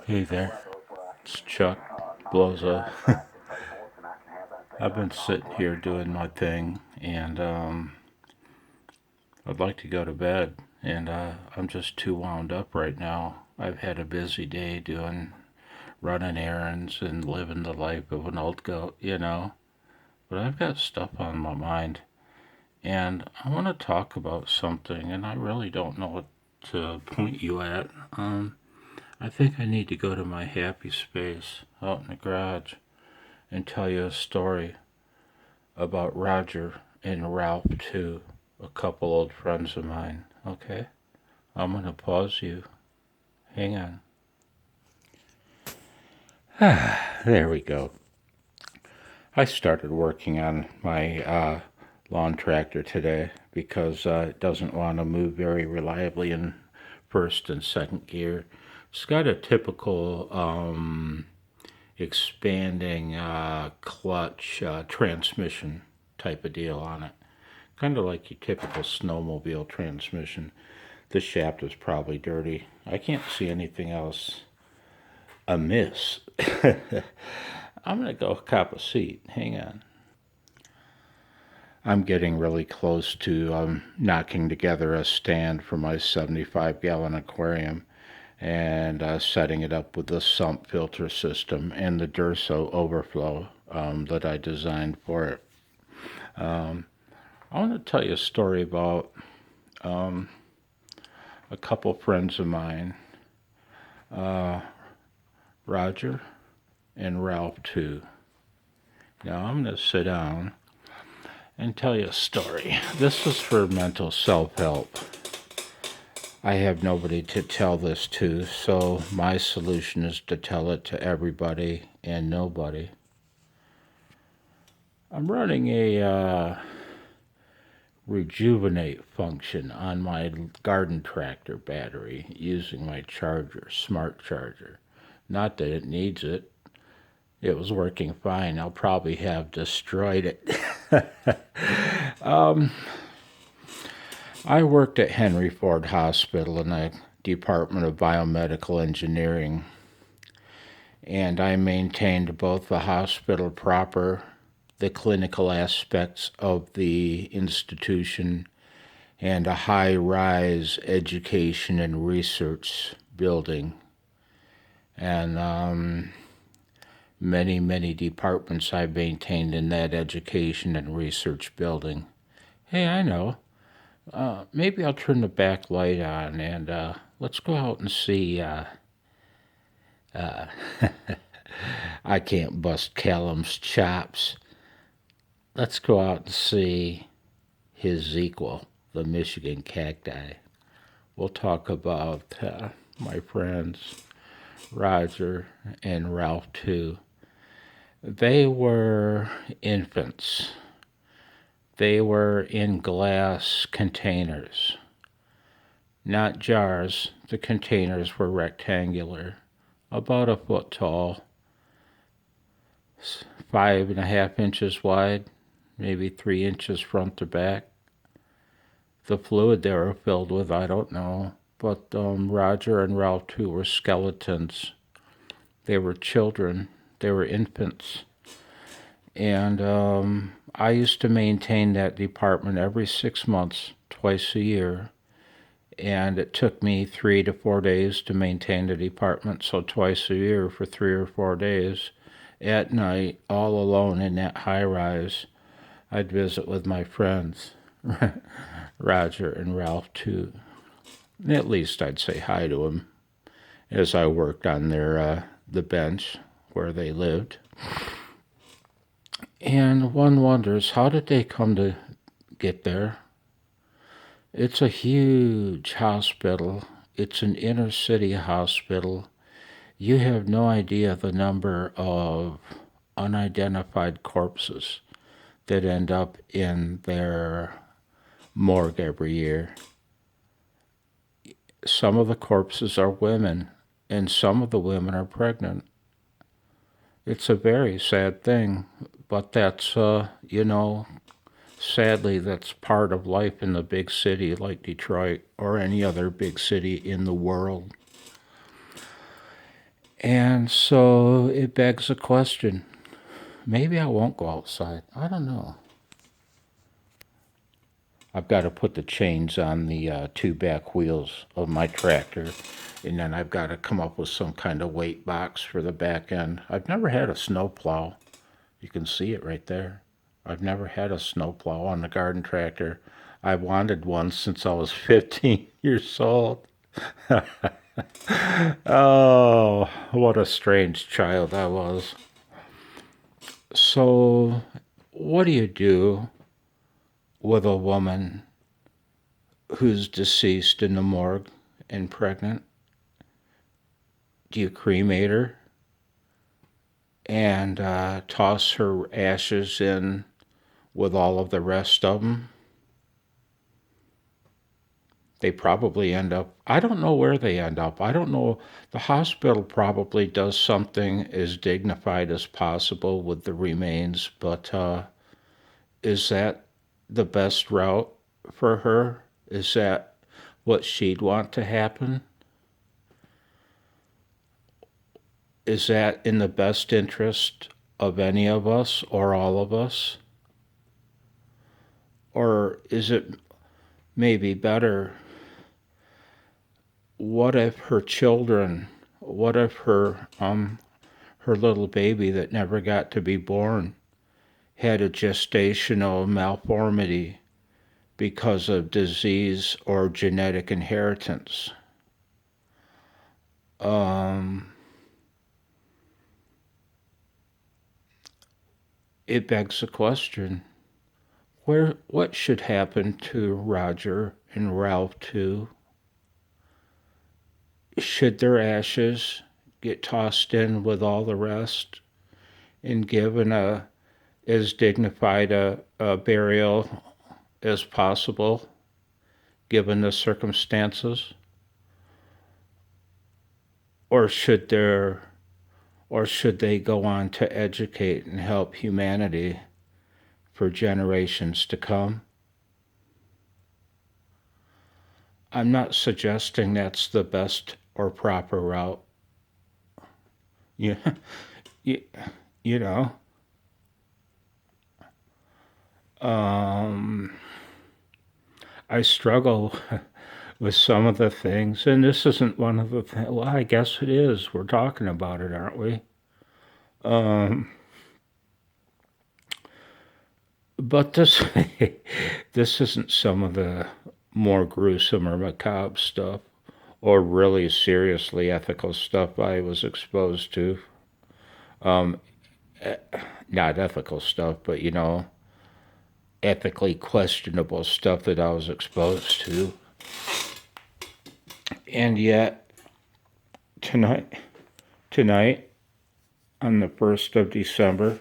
Hey there, it's Chuck. Blows up. I've been sitting here doing my thing, and I'd like to go to bed, and I'm just too wound up right now. I've had a busy day running errands and living the life of an old goat. But I've got stuff on my mind, and I want to talk about something, and I really don't know what to point you at. I think I need to go to my happy space out in the garage and tell you a story about Roger and Ralph too, a couple old friends of mine. Okay? I'm gonna pause you. Hang on. There we go. I started working on my lawn tractor today because it doesn't want to move very reliably in first and second gear. It's got a typical expanding clutch transmission type of deal on it. Kind of like your typical snowmobile transmission. This shaft is probably dirty. I can't see anything else amiss. I'm going to go cop a seat. Hang on. I'm getting really close to knocking together a stand for my 75-gallon aquarium and setting it up with the sump filter system and the Durso overflow that I designed for it. I want to tell you a story about a couple friends of mine, Roger and Ralph too. Now I'm going to sit down and tell you a story. This is for mental self-help. I have nobody to tell this to, so my solution is to tell it to everybody and nobody. I'm running a rejuvenate function on my garden tractor battery using my charger, smart charger. Not that it needs it. It was working fine. I'll probably have destroyed it. I worked at Henry Ford Hospital in the Department of Biomedical Engineering, and I maintained both the hospital proper, the clinical aspects of the institution, and a high-rise education and research building. And many, many departments I maintained in that education and research building. Hey, I know. Maybe I'll turn the back light on and let's go out and see. I can't bust Callum's chops. Let's go out and see his equal, the Michigan cacti. We'll talk about my friends, Roger and Ralph too. They were infants. They were in glass containers, not jars. The containers were rectangular, about a foot tall, 5.5 inches wide, maybe 3 inches front to back. The fluid they were filled with, I don't know. But Roger and Ralph too were skeletons. They were children. They were infants. And I used to maintain that department every 6 months, twice a year. And it took me 3 to 4 days to maintain the department, so twice a year for 3 or 4 days. At night, all alone in that high rise, I'd visit with my friends, Roger and Ralph too. At least I'd say hi to them as I worked on the bench where they lived. And one wonders, how did they come to get there? It's a huge hospital. It's an inner city hospital. You have no idea the number of unidentified corpses that end up in their morgue every year. Some of the corpses are women, and some of the women are pregnant. It's a very sad thing, but that's, Sadly, that's part of life in the big city like Detroit or any other big city in the world. And so it begs a question. Maybe I won't go outside. I don't know. I've got to put the chains on the two back wheels of my tractor, and then I've got to come up with some kind of weight box for the back end. I've never had a snowplow. You can see it right there. I've never had a snowplow on the garden tractor. I wanted one since I was 15 years old. Oh, what a strange child I was. So, what do you do with a woman who's deceased in the morgue and pregnant? Do you cremate her and toss her ashes in with all of the rest of them? They probably end up, I don't know where they end up. I don't know. The hospital probably does something as dignified as possible with the remains, but is that the best route for her? Is that what she'd want to happen? Is that in the best interest of any of us or all of us? Or is it maybe better? What if her children, what if her little baby that never got to be born had a gestational malformity because of disease or genetic inheritance? It begs the question, what should happen to Roger and Ralph too? Should their ashes get tossed in with all the rest and given as dignified a burial as possible, given the circumstances? Or should they go on to educate and help humanity for generations to come? I'm not suggesting that's the best or proper route. You, you, you know, I struggle with some of the things, and this isn't one of the things. Well, I guess it is. We're talking about it, aren't we? But this this isn't some of the more gruesome or macabre stuff, or really seriously ethical stuff I was exposed to. Not ethical stuff, but ethically questionable stuff that I was exposed to. And yet, tonight, on the 1st of December,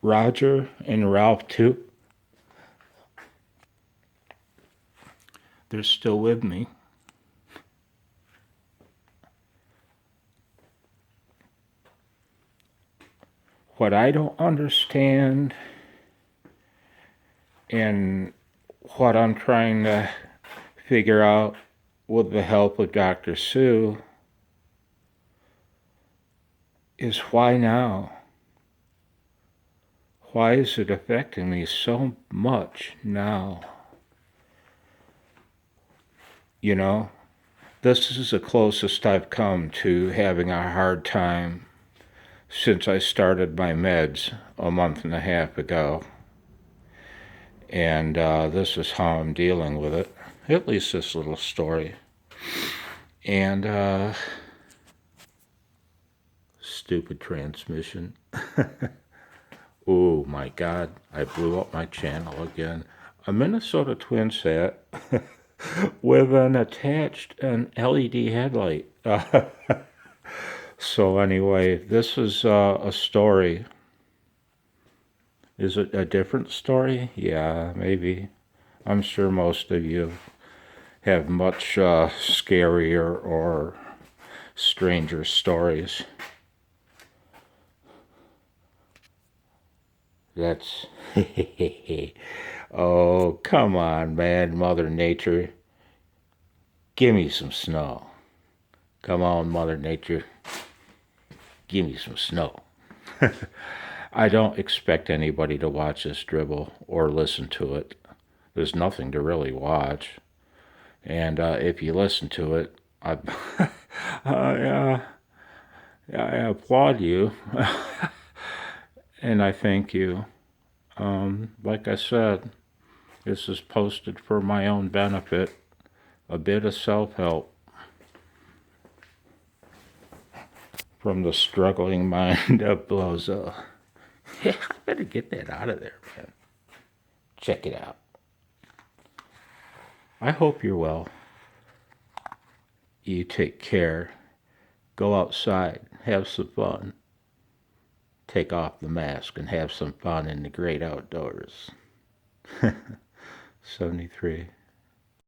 Roger and Ralph too, they're still with me. What I don't understand and what I'm trying to figure out with the help of Dr. Sue is why now? Why is it affecting me so much now? This is the closest I've come to having a hard time since I started my meds a month and a half ago. And this is how I'm dealing with it, at least this little story. And stupid transmission. Oh my God, I blew up my channel again. A Minnesota Twinset with an attached LED headlight. So anyway, this is a story. Is it a different story? Yeah, maybe. I'm sure most of you have much scarier or stranger stories. That's. Oh, come on, man, Mother Nature. Give me some snow. Come on, Mother Nature. Give me some snow. I don't expect anybody to watch this dribble or listen to it. There's nothing to really watch. And if you listen to it, I, I applaud you. And I thank you. Like I said, this is posted for my own benefit. A bit of self-help from the struggling mind of Blozo. I better get that out of there, man. Check it out. I hope you're well. You take care. Go outside. Have some fun. Take off the mask and have some fun in the great outdoors. 73.